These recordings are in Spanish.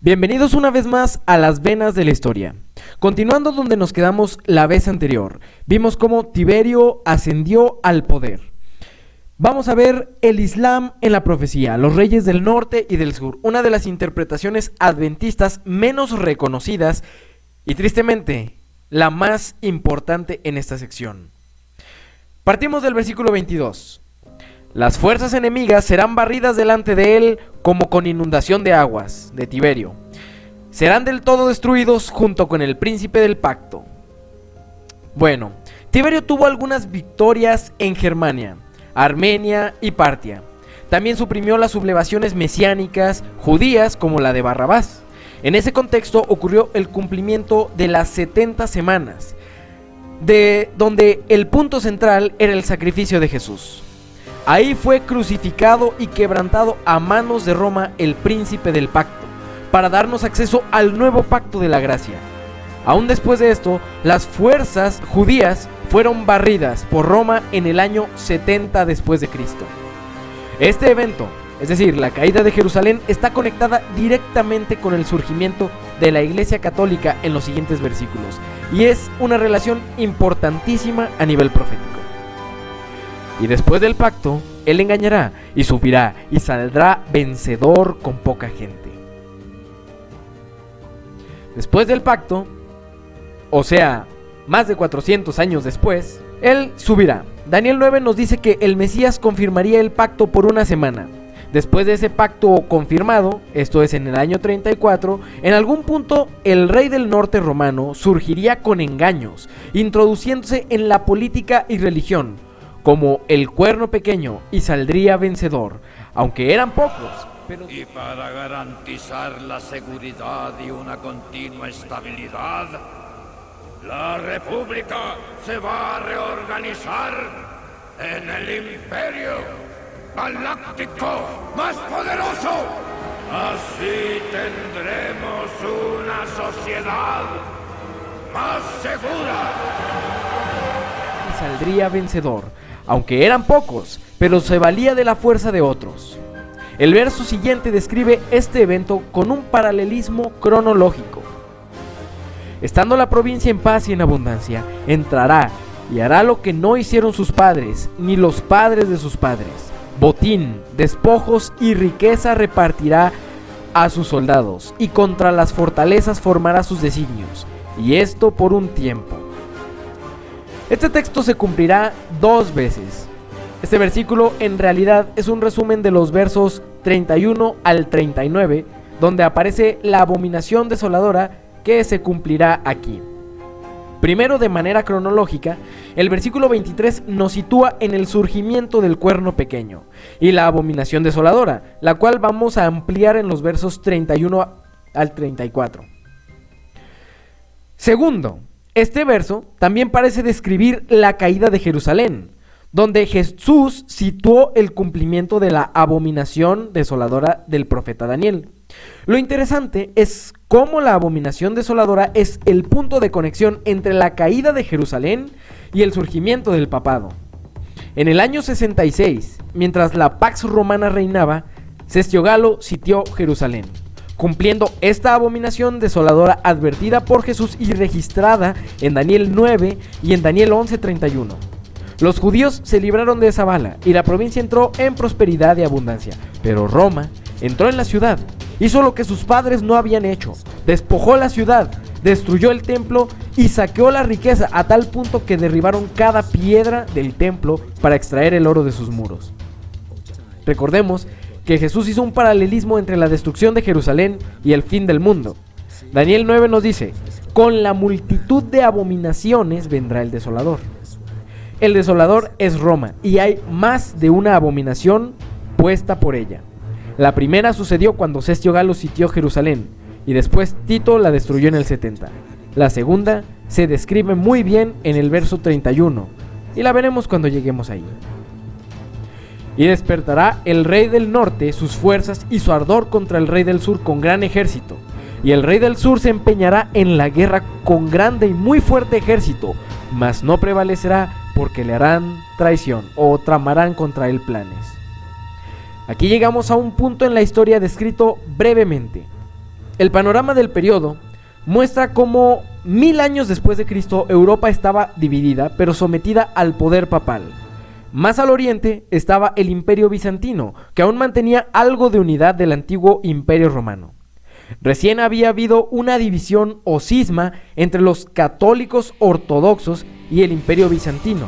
Bienvenidos una vez más a las venas de la historia. Continuando donde nos quedamos la vez anterior, vimos cómo Tiberio ascendió al poder. Vamos a ver el Islam en la profecía, los reyes del norte y del sur, una de las interpretaciones adventistas menos reconocidas y tristemente la más importante en esta sección. Partimos del versículo 22. Las fuerzas enemigas serán barridas delante de él como con inundación de aguas, de Tiberio. Serán del todo destruidos junto con el príncipe del pacto. Bueno, Tiberio tuvo algunas victorias en Germania, Armenia y Partia. También suprimió las sublevaciones mesiánicas judías como la de Barrabás. En ese contexto ocurrió el cumplimiento de las 70 semanas, donde el punto central era el sacrificio de Jesús. Ahí fue crucificado y quebrantado a manos de Roma el príncipe del pacto, para darnos acceso al nuevo pacto de la gracia. Aún después de esto, las fuerzas judías fueron barridas por Roma en el año 70 después de Cristo. Este evento, es decir, la caída de Jerusalén, está conectada directamente con el surgimiento de la Iglesia Católica en los siguientes versículos, y es una relación importantísima a nivel profético. Y después del pacto, él engañará y subirá y saldrá vencedor con poca gente. Después del pacto, o sea, más de 400 años después, él subirá. Daniel 9 nos dice que el Mesías confirmaría el pacto por una semana. Después de ese pacto confirmado, esto es en el año 34, en algún punto el rey del norte romano surgiría con engaños, introduciéndose en la política y religión, como el cuerno pequeño, y saldría vencedor, aunque eran pocos. Y para garantizar la seguridad y una continua estabilidad, la República se va a reorganizar en el Imperio Galáctico más poderoso. Así tendremos una sociedad más segura. Y saldría vencedor, aunque eran pocos, pero se valía de la fuerza de otros. El verso siguiente describe este evento con un paralelismo cronológico. Estando la provincia en paz y en abundancia, entrará y hará lo que no hicieron sus padres, ni los padres de sus padres. Botín, despojos y riqueza repartirá a sus soldados, y contra las fortalezas formará sus designios, y esto por un tiempo. Este texto se cumplirá dos veces. Este versículo en realidad es un resumen de los versos 31 al 39, donde aparece la abominación desoladora que se cumplirá aquí. Primero, de manera cronológica, el versículo 23 nos sitúa en el surgimiento del cuerno pequeño y la abominación desoladora, la cual vamos a ampliar en los versos 31 al 34. Segundo, este verso también parece describir la caída de Jerusalén, donde Jesús situó el cumplimiento de la abominación desoladora del profeta Daniel. Lo interesante es cómo la abominación desoladora es el punto de conexión entre la caída de Jerusalén y el surgimiento del papado. En el año 66, mientras la Pax Romana reinaba, Cestio Galo sitió Jerusalén, cumpliendo esta abominación desoladora advertida por Jesús y registrada en Daniel 9 y en Daniel 11:31. Los judíos se libraron de esa bala y la provincia entró en prosperidad y abundancia, pero Roma entró en la ciudad, hizo lo que sus padres no habían hecho, despojó la ciudad, destruyó el templo y saqueó la riqueza a tal punto que derribaron cada piedra del templo para extraer el oro de sus muros. Recordemos que Jesús hizo un paralelismo entre la destrucción de Jerusalén y el fin del mundo. Daniel 9 nos dice: con la multitud de abominaciones vendrá el desolador. El desolador es Roma, y hay más de una abominación puesta por ella. La primera sucedió cuando Cestio Galo sitió Jerusalén, y después Tito la destruyó en el 70. La segunda se describe muy bien en el verso 31, y la veremos cuando lleguemos ahí. Y despertará el rey del norte sus fuerzas y su ardor contra el rey del sur con gran ejército. Y el rey del sur se empeñará en la guerra con grande y muy fuerte ejército, mas no prevalecerá porque le harán traición o tramarán contra él planes. Aquí llegamos a un punto en la historia descrito brevemente. El panorama del periodo muestra cómo 1000 años después de Cristo Europa estaba dividida, pero sometida al poder papal. Más al oriente estaba el Imperio Bizantino, que aún mantenía algo de unidad del antiguo Imperio Romano. Recién había habido una división o cisma entre los católicos ortodoxos y el Imperio Bizantino.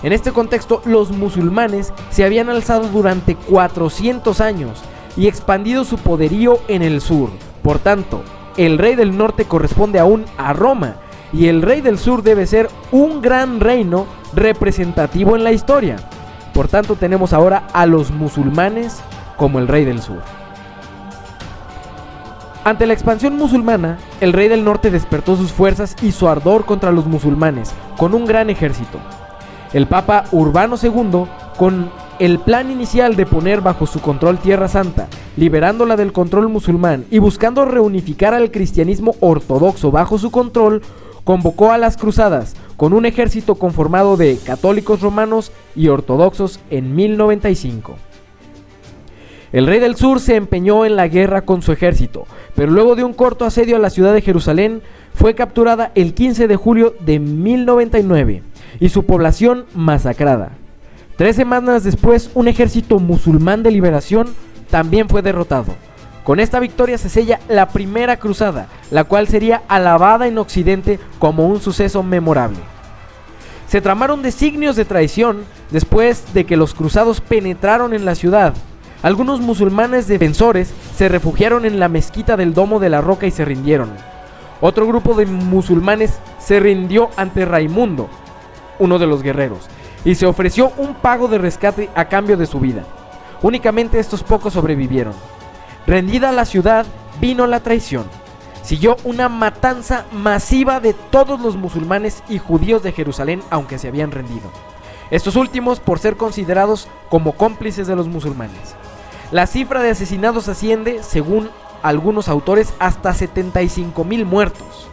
En este contexto, los musulmanes se habían alzado durante 400 años y expandido su poderío en el sur. Por tanto, el rey del norte corresponde aún a Roma y el rey del sur debe ser un gran reino representativo en la historia. Por tanto, tenemos ahora a los musulmanes como el rey del sur. Ante la expansión musulmana, el rey del norte despertó sus fuerzas y su ardor contra los musulmanes con un gran ejército. El Papa Urbano II, con el plan inicial de poner bajo su control Tierra Santa, liberándola del control musulmán y buscando reunificar al cristianismo ortodoxo bajo su control, convocó a las cruzadas con un ejército conformado de católicos romanos y ortodoxos en 1095. El rey del sur se empeñó en la guerra con su ejército, pero luego de un corto asedio a la ciudad de Jerusalén, fue capturada el 15 de julio de 1099 y su población masacrada. 3 semanas después, un ejército musulmán de liberación también fue derrotado. Con esta victoria se sella la primera cruzada, la cual sería alabada en Occidente como un suceso memorable. Se tramaron designios de traición después de que los cruzados penetraron en la ciudad. Algunos musulmanes defensores se refugiaron en la mezquita del Domo de la Roca y se rindieron. Otro grupo de musulmanes se rindió ante Raimundo, uno de los guerreros, y se ofreció un pago de rescate a cambio de su vida. Únicamente estos pocos sobrevivieron. Rendida la ciudad, vino la traición. Siguió una matanza masiva de todos los musulmanes y judíos de Jerusalén, aunque se habían rendido. Estos últimos por ser considerados como cómplices de los musulmanes. La cifra de asesinados asciende, según algunos autores, hasta 75,000 muertos.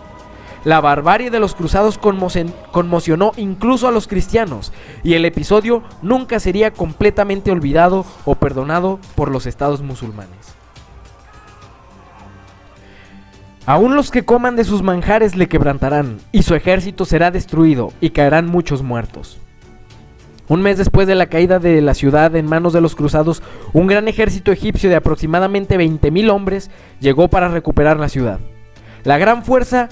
La barbarie de los cruzados conmocionó incluso a los cristianos, y el episodio nunca sería completamente olvidado o perdonado por los estados musulmanes. Aún los que coman de sus manjares le quebrantarán, y su ejército será destruido, y caerán muchos muertos. Un mes después de la caída de la ciudad en manos de los cruzados, un gran ejército egipcio de aproximadamente 20,000 hombres llegó para recuperar la ciudad. La gran fuerza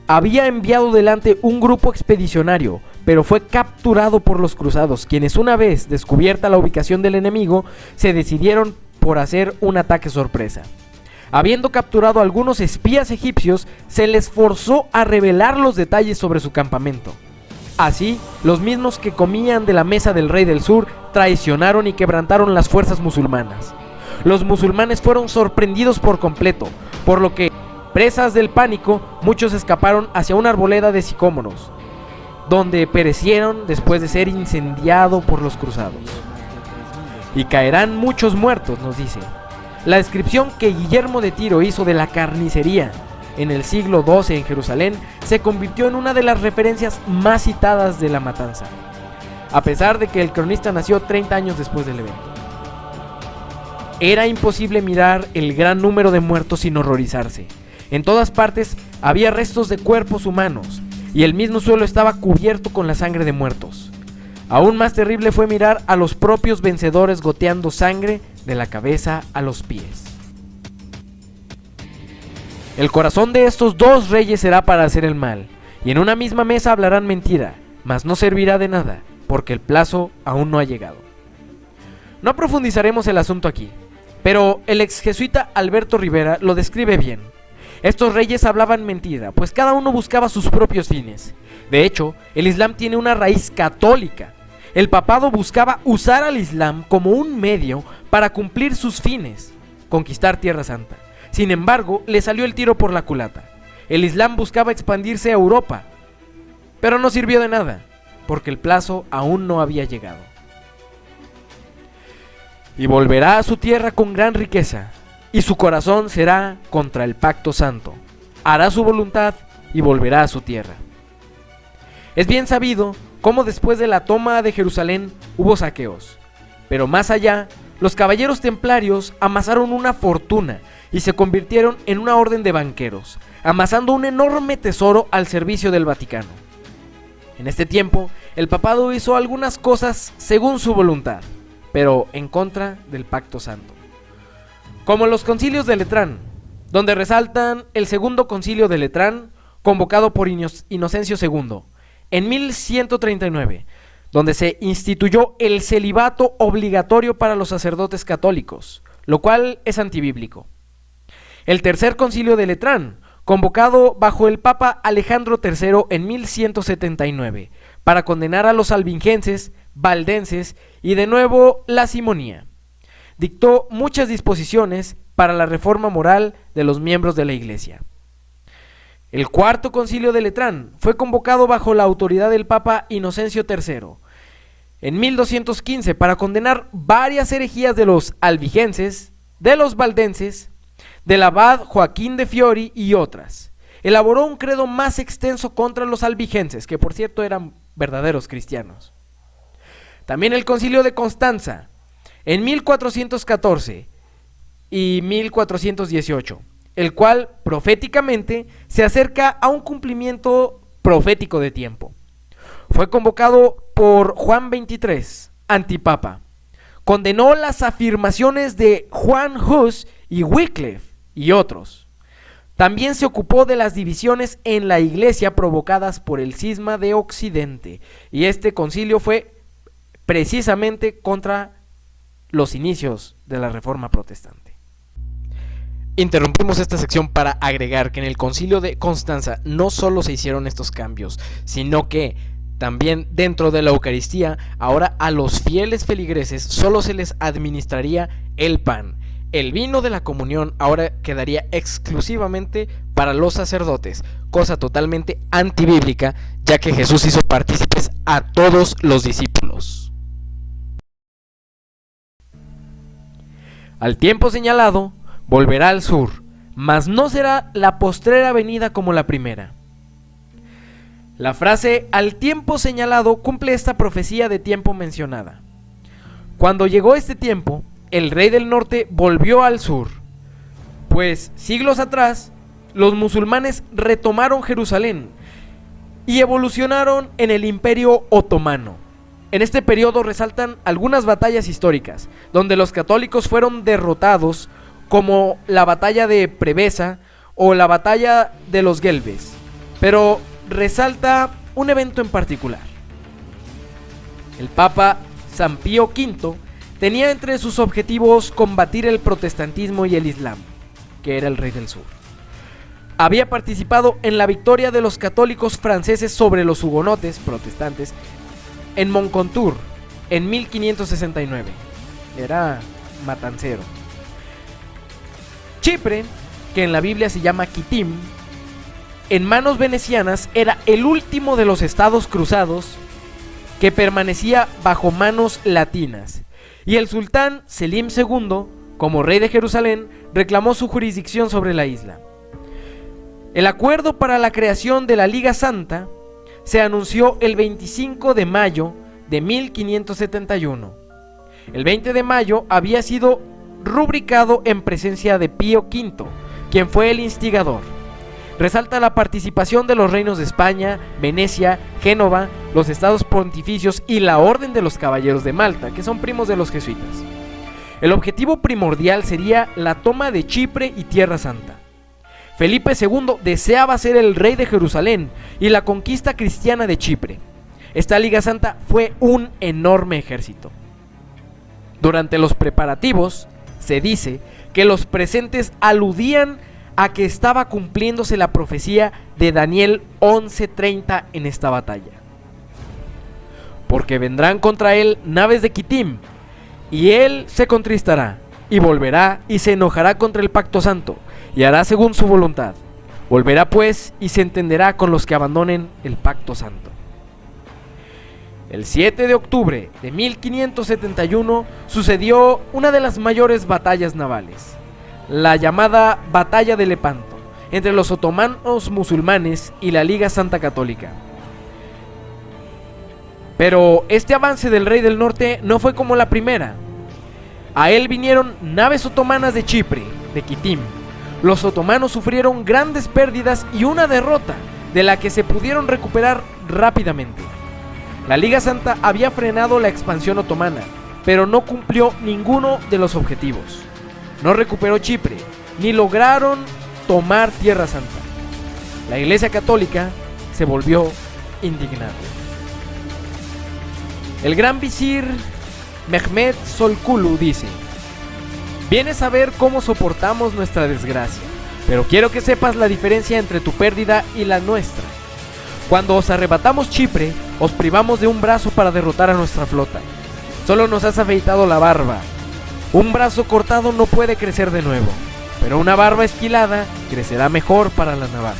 había enviado delante un grupo expedicionario, pero fue capturado por los cruzados, quienes una vez descubierta la ubicación del enemigo, se decidieron por hacer un ataque sorpresa. Habiendo capturado a algunos espías egipcios, se les forzó a revelar los detalles sobre su campamento. Así, los mismos que comían de la mesa del rey del sur traicionaron y quebrantaron las fuerzas musulmanas. Los musulmanes fueron sorprendidos por completo, por lo que, presas del pánico, muchos escaparon hacia una arboleda de sicómoros, donde perecieron después de ser incendiado por los cruzados. Y caerán muchos muertos, nos dice. La descripción que Guillermo de Tiro hizo de la carnicería en el siglo XII en Jerusalén se convirtió en una de las referencias más citadas de la matanza, a pesar de que el cronista nació 30 años después del evento. Era imposible mirar el gran número de muertos sin horrorizarse. En todas partes había restos de cuerpos humanos, y el mismo suelo estaba cubierto con la sangre de muertos. Aún más terrible fue mirar a los propios vencedores goteando sangre de la cabeza a los pies. El corazón de estos dos reyes será para hacer el mal, y en una misma mesa hablarán mentira, mas no servirá de nada, porque el plazo aún no ha llegado. No profundizaremos el asunto aquí, pero el ex jesuita Alberto Rivera lo describe bien. Estos reyes hablaban mentira, pues cada uno buscaba sus propios fines. De hecho, el Islam tiene una raíz católica. El papado buscaba usar al Islam como un medio para cumplir sus fines, conquistar Tierra Santa. Sin embargo, le salió el tiro por la culata. El Islam buscaba expandirse a Europa, pero no sirvió de nada, porque el plazo aún no había llegado. Y volverá a su tierra con gran riqueza, y su corazón será contra el pacto santo. Hará su voluntad y volverá a su tierra. Es bien sabido cómo después de la toma de Jerusalén hubo saqueos, pero más allá los caballeros templarios amasaron una fortuna y se convirtieron en una orden de banqueros, amasando un enorme tesoro al servicio del Vaticano. En este tiempo, el papado hizo algunas cosas según su voluntad, pero en contra del Pacto Santo. Como los concilios de Letrán, donde resaltan el segundo concilio de Letrán, convocado por Inocencio II, en 1139, donde se instituyó el celibato obligatorio para los sacerdotes católicos, lo cual es antibíblico. El tercer concilio de Letrán, convocado bajo el Papa Alejandro III en 1179, para condenar a los albingenses, valdenses y de nuevo la simonía. Dictó muchas disposiciones para la reforma moral de los miembros de la Iglesia. El cuarto concilio de Letrán fue convocado bajo la autoridad del Papa Inocencio III en 1215 para condenar varias herejías de los albigenses, de los valdenses, del abad Joaquín de Fiori y otras. Elaboró un credo más extenso contra los albigenses, que por cierto eran verdaderos cristianos. También el concilio de Constanza, en 1414 y 1418, el cual proféticamente se acerca a un cumplimiento profético de tiempo. Fue convocado por Juan XXIII, antipapa. Condenó las afirmaciones de Juan Hus y Wycliffe y otros. También se ocupó de las divisiones en la Iglesia provocadas por el cisma de Occidente, y este concilio fue precisamente contra los inicios de la Reforma Protestante. Interrumpimos esta sección para agregar que en el concilio de Constanza no solo se hicieron estos cambios, sino que también dentro de la Eucaristía, ahora a los fieles feligreses solo se les administraría el pan. El vino de la comunión ahora quedaría exclusivamente para los sacerdotes, cosa totalmente antibíblica, ya que Jesús hizo partícipes a todos los discípulos. Al tiempo señalado, volverá al sur, mas no será la postrera venida como la primera. La frase "al tiempo señalado" cumple esta profecía de tiempo mencionada. Cuando llegó este tiempo, el rey del norte volvió al sur, pues siglos atrás los musulmanes retomaron Jerusalén y evolucionaron en el Imperio Otomano. En este periodo resaltan algunas batallas históricas, donde los católicos fueron derrotados, como la batalla de Preveza o la batalla de los Guelbes, pero resalta un evento en particular. El Papa San Pío V tenía entre sus objetivos combatir el protestantismo y el islam, que era el rey del sur. Había participado en la victoria de los católicos franceses sobre los hugonotes protestantes en Moncontour en 1569. Era matancero. Chipre, que en la Biblia se llama Kitim, en manos venecianas era el último de los estados cruzados que permanecía bajo manos latinas, y el sultán Selim II, como rey de Jerusalén, reclamó su jurisdicción sobre la isla. El acuerdo para la creación de la Liga Santa se anunció el 25 de mayo de 1571. El 20 de mayo había sido rubricado en presencia de Pío V, quien fue el instigador. Resalta la participación de los reinos de España, Venecia, Génova, los estados pontificios y la Orden de los Caballeros de Malta, que son primos de los jesuitas. El objetivo primordial sería la toma de Chipre y Tierra Santa. Felipe II deseaba ser el rey de Jerusalén y la conquista cristiana de Chipre. Esta Liga Santa fue un enorme ejército. Durante los preparativos, se dice que los presentes aludían a que estaba cumpliéndose la profecía de Daniel 11:30 en esta batalla. Porque vendrán contra él naves de Kitim, y él se contristará, y volverá y se enojará contra el pacto santo, y hará según su voluntad. Volverá pues y se entenderá con los que abandonen el pacto santo. El 7 de octubre de 1571 sucedió una de las mayores batallas navales, la llamada Batalla de Lepanto, entre los otomanos musulmanes y la Liga Santa Católica. Pero este avance del rey del norte no fue como la primera. A él vinieron naves otomanas de Chipre, de Kitim. Los otomanos sufrieron grandes pérdidas y una derrota, de la que se pudieron recuperar rápidamente. La Liga Santa había frenado la expansión otomana, pero no cumplió ninguno de los objetivos. No recuperó Chipre, ni lograron tomar Tierra Santa. La Iglesia Católica se volvió indignada. El gran visir Mehmed Solkulu dice: vienes a ver cómo soportamos nuestra desgracia, pero quiero que sepas la diferencia entre tu pérdida y la nuestra. Cuando os arrebatamos Chipre, os privamos de un brazo para derrotar a nuestra flota. Solo nos has afeitado la barba. Un brazo cortado no puede crecer de nuevo, pero una barba esquilada crecerá mejor para la navaja.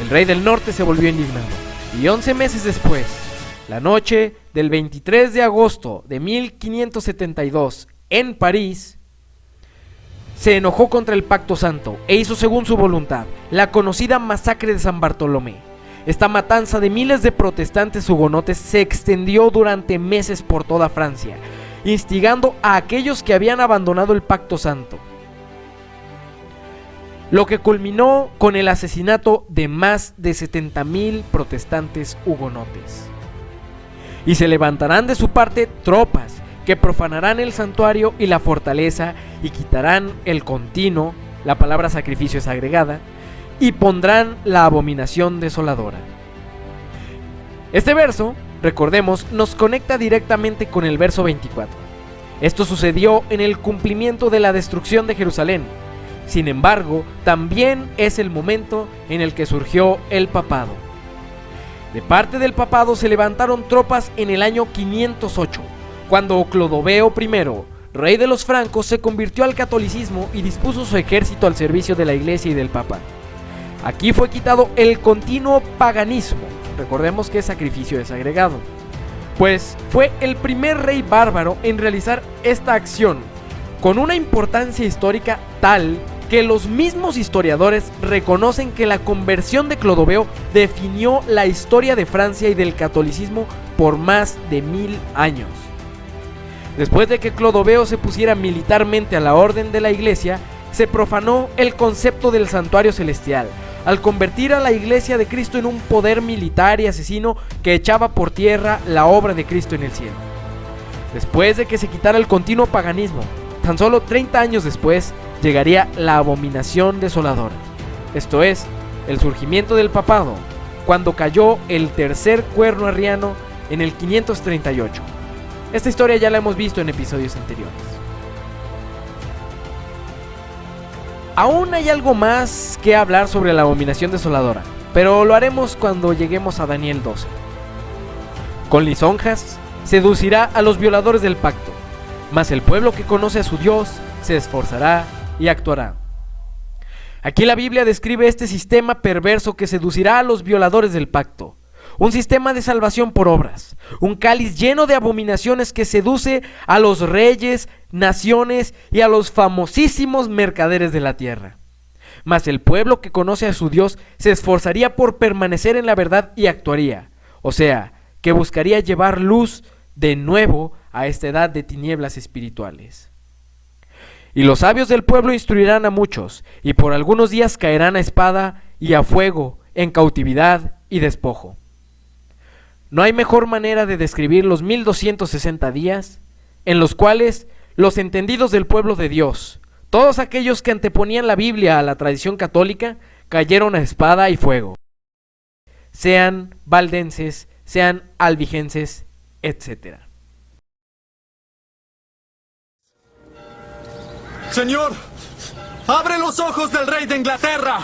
El rey del norte se volvió indignado, y 11 meses después, la noche del 23 de agosto de 1572, en París, se enojó contra el Pacto Santo e hizo según su voluntad la conocida masacre de San Bartolomé. Esta matanza de miles de protestantes hugonotes se extendió durante meses por toda Francia, instigando a aquellos que habían abandonado el Pacto Santo, lo que culminó con el asesinato de más de 70,000 protestantes hugonotes. Y se levantarán de su parte tropas que profanarán el santuario y la fortaleza y quitarán el continuo, la palabra sacrificio es agregada, y pondrán la abominación desoladora. Este verso, recordemos, nos conecta directamente con el verso 24. Esto sucedió en el cumplimiento de la destrucción de Jerusalén. Sin embargo, también es el momento en el que surgió el papado. De parte del papado se levantaron tropas en el año 508, cuando Clodoveo I, rey de los francos, se convirtió al catolicismo y dispuso su ejército al servicio de la iglesia y del papa. Aquí fue quitado el continuo paganismo, recordemos que sacrificio es agregado, pues fue el primer rey bárbaro en realizar esta acción, con una importancia histórica tal que los mismos historiadores reconocen que la conversión de Clodoveo definió la historia de Francia y del catolicismo por más de 1000 años. Después de que Clodoveo se pusiera militarmente a la orden de la iglesia, se profanó el concepto del santuario celestial, al convertir a la iglesia de Cristo en un poder militar y asesino que echaba por tierra la obra de Cristo en el cielo. Después de que se quitara el continuo paganismo, tan solo 30 años después, llegaría la abominación desoladora, esto es, el surgimiento del papado, cuando cayó el tercer cuerno arriano en el 538. Esta historia ya la hemos visto en episodios anteriores. Aún hay algo más que hablar sobre la abominación desoladora, pero lo haremos cuando lleguemos a Daniel 12. Con lisonjas seducirá a los violadores del pacto, mas el pueblo que conoce a su Dios se esforzará y actuará. Aquí la Biblia describe este sistema perverso que seducirá a los violadores del pacto. Un sistema de salvación por obras, un cáliz lleno de abominaciones que seduce a los reyes, naciones y a los famosísimos mercaderes de la tierra. Mas el pueblo que conoce a su Dios se esforzaría por permanecer en la verdad y actuaría, o sea, que buscaría llevar luz de nuevo a esta edad de tinieblas espirituales. Y los sabios del pueblo instruirán a muchos, y por algunos días caerán a espada y a fuego, en cautividad y despojo. No hay mejor manera de describir los 1260 días en los cuales los entendidos del pueblo de Dios, todos aquellos que anteponían la Biblia a la tradición católica, cayeron a espada y fuego, sean valdenses, sean albigenses, etc. Señor, abre los ojos del rey de Inglaterra.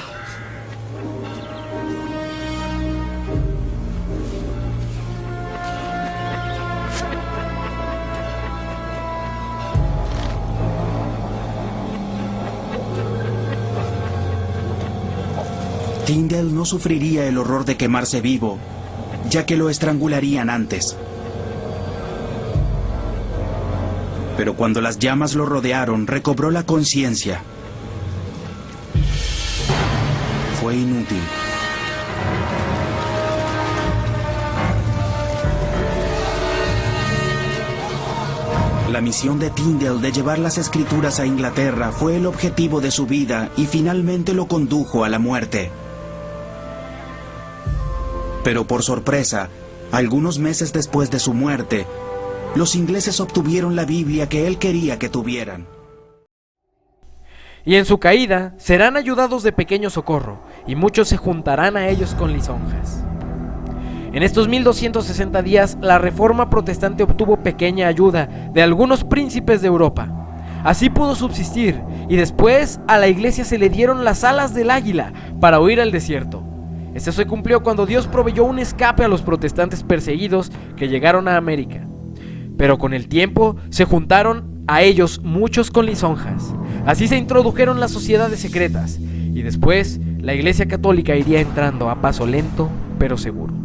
Tyndale no sufriría el horror de quemarse vivo, ya que lo estrangularían antes. Pero cuando las llamas lo rodearon, recobró la conciencia. Fue inútil. La misión de Tyndale de llevar las escrituras a Inglaterra fue el objetivo de su vida y finalmente lo condujo a la muerte. Pero por sorpresa, algunos meses después de su muerte, los ingleses obtuvieron la Biblia que él quería que tuvieran. Y en su caída serán ayudados de pequeño socorro, y muchos se juntarán a ellos con lisonjas. En estos 1260 días, la Reforma Protestante obtuvo pequeña ayuda de algunos príncipes de Europa. Así pudo subsistir, y después a la iglesia se le dieron las alas del águila para huir al desierto. Esto se cumplió cuando Dios proveyó un escape a los protestantes perseguidos que llegaron a América. Pero con el tiempo se juntaron a ellos muchos con lisonjas. Así se introdujeron las sociedades secretas, y después la Iglesia Católica iría entrando a paso lento pero seguro.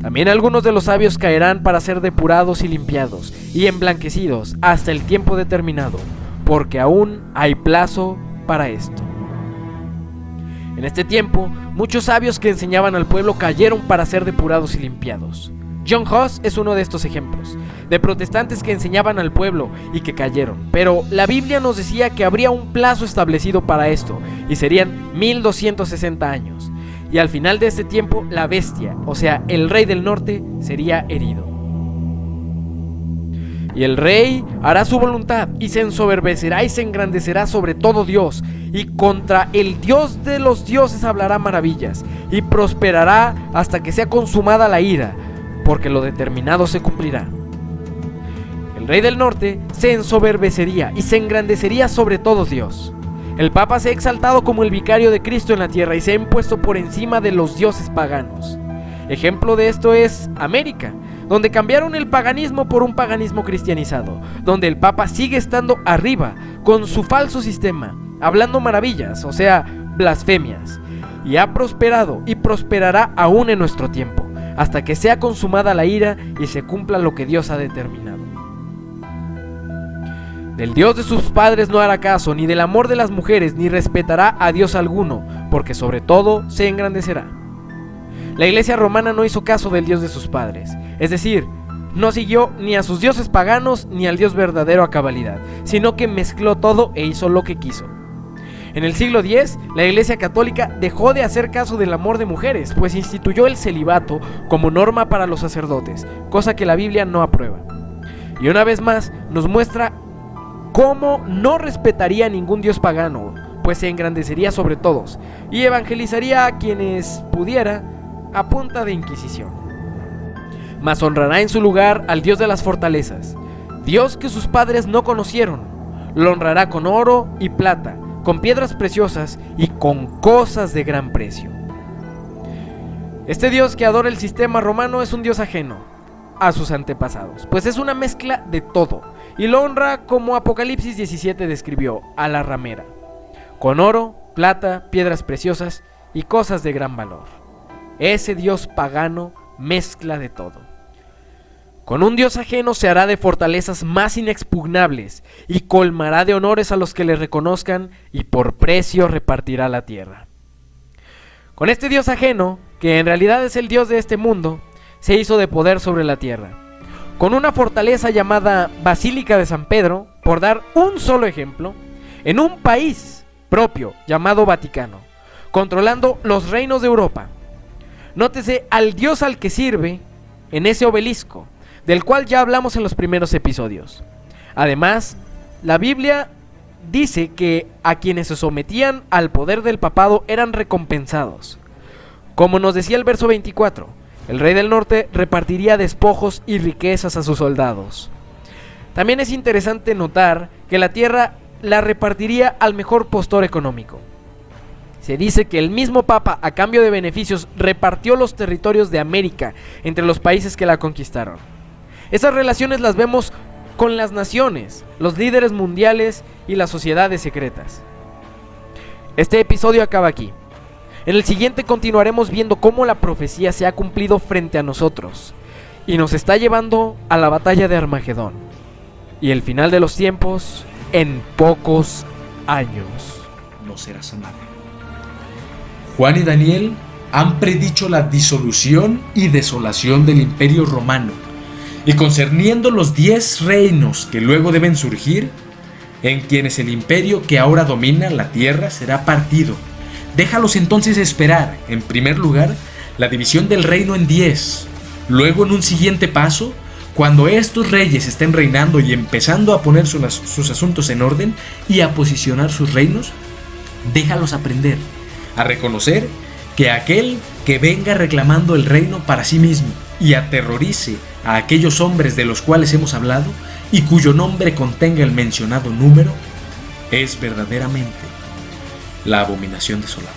También algunos de los sabios caerán para ser depurados y limpiados y emblanquecidos hasta el tiempo determinado, porque aún hay plazo para esto. En este tiempo, muchos sabios que enseñaban al pueblo cayeron para ser depurados y limpiados. John Huss es uno de estos ejemplos, de protestantes que enseñaban al pueblo y que cayeron. Pero la Biblia nos decía que habría un plazo establecido para esto, y serían 1260 años. Y al final de este tiempo, la bestia, o sea, el rey del norte, sería herido. Y el rey hará su voluntad, y se ensoberbecerá y se engrandecerá sobre todo Dios, y contra el Dios de los dioses hablará maravillas, y prosperará hasta que sea consumada la ira, porque lo determinado se cumplirá. El rey del norte se ensoberbecería y se engrandecería sobre todo Dios. El Papa se ha exaltado como el vicario de Cristo en la tierra y se ha impuesto por encima de los dioses paganos. Ejemplo de esto es América, donde cambiaron el paganismo por un paganismo cristianizado, donde el Papa sigue estando arriba con su falso sistema, hablando maravillas, o sea, blasfemias, y ha prosperado y prosperará aún en nuestro tiempo, hasta que sea consumada la ira y se cumpla lo que Dios ha determinado. Del Dios de sus padres no hará caso, ni del amor de las mujeres, ni respetará a Dios alguno, porque sobre todo se engrandecerá. La iglesia romana no hizo caso del Dios de sus padres, es decir, no siguió ni a sus dioses paganos ni al Dios verdadero a cabalidad, sino que mezcló todo e hizo lo que quiso. En el siglo X, la Iglesia Católica dejó de hacer caso del amor de mujeres, pues instituyó el celibato como norma para los sacerdotes, cosa que la Biblia no aprueba. Y una vez más nos muestra cómo no respetaría a ningún dios pagano, pues se engrandecería sobre todos y evangelizaría a quienes pudiera a punta de inquisición. Mas honrará en su lugar al Dios de las fortalezas, Dios que sus padres no conocieron. Lo honrará con oro y plata, con piedras preciosas y con cosas de gran precio. Este Dios que adora el sistema romano es un Dios ajeno a sus antepasados, pues es una mezcla de todo, y lo honra como Apocalipsis 17 describió, a la ramera, con oro, plata, piedras preciosas y cosas de gran valor. Ese Dios pagano mezcla de todo. Con un Dios ajeno se hará de fortalezas más inexpugnables y colmará de honores a los que le reconozcan y por precio repartirá la tierra. Con este Dios ajeno, que en realidad es el Dios de este mundo, se hizo de poder sobre la tierra. Con una fortaleza llamada Basílica de San Pedro, por dar un solo ejemplo, en un país propio llamado Vaticano, controlando los reinos de Europa. Nótese al Dios al que sirve en ese obelisco, del cual ya hablamos en los primeros episodios. Además, la Biblia dice que a quienes se sometían al poder del papado eran recompensados. Como nos decía el verso 24, el rey del norte repartiría despojos y riquezas a sus soldados. También es interesante notar que la tierra la repartiría al mejor postor económico. Se dice que el mismo Papa, a cambio de beneficios, repartió los territorios de América entre los países que la conquistaron. Esas relaciones las vemos con las naciones, los líderes mundiales y las sociedades secretas. Este episodio acaba aquí. En el siguiente continuaremos viendo cómo la profecía se ha cumplido frente a nosotros y nos está llevando a la batalla de Armagedón y el final de los tiempos en pocos años. No serás amado. Juan y Daniel han predicho la disolución y desolación del Imperio Romano y concerniendo los 10 reinos que luego deben surgir, en quienes el imperio que ahora domina la tierra será partido. Déjalos entonces esperar, en primer lugar, la división del reino en 10. Luego, en un siguiente paso, cuando estos reyes estén reinando y empezando a poner sus asuntos en orden y a posicionar sus reinos, déjalos aprender a reconocer que aquel que venga reclamando el reino para sí mismo y aterrorice a aquellos hombres de los cuales hemos hablado y cuyo nombre contenga el mencionado número, es verdaderamente la abominación desoladora.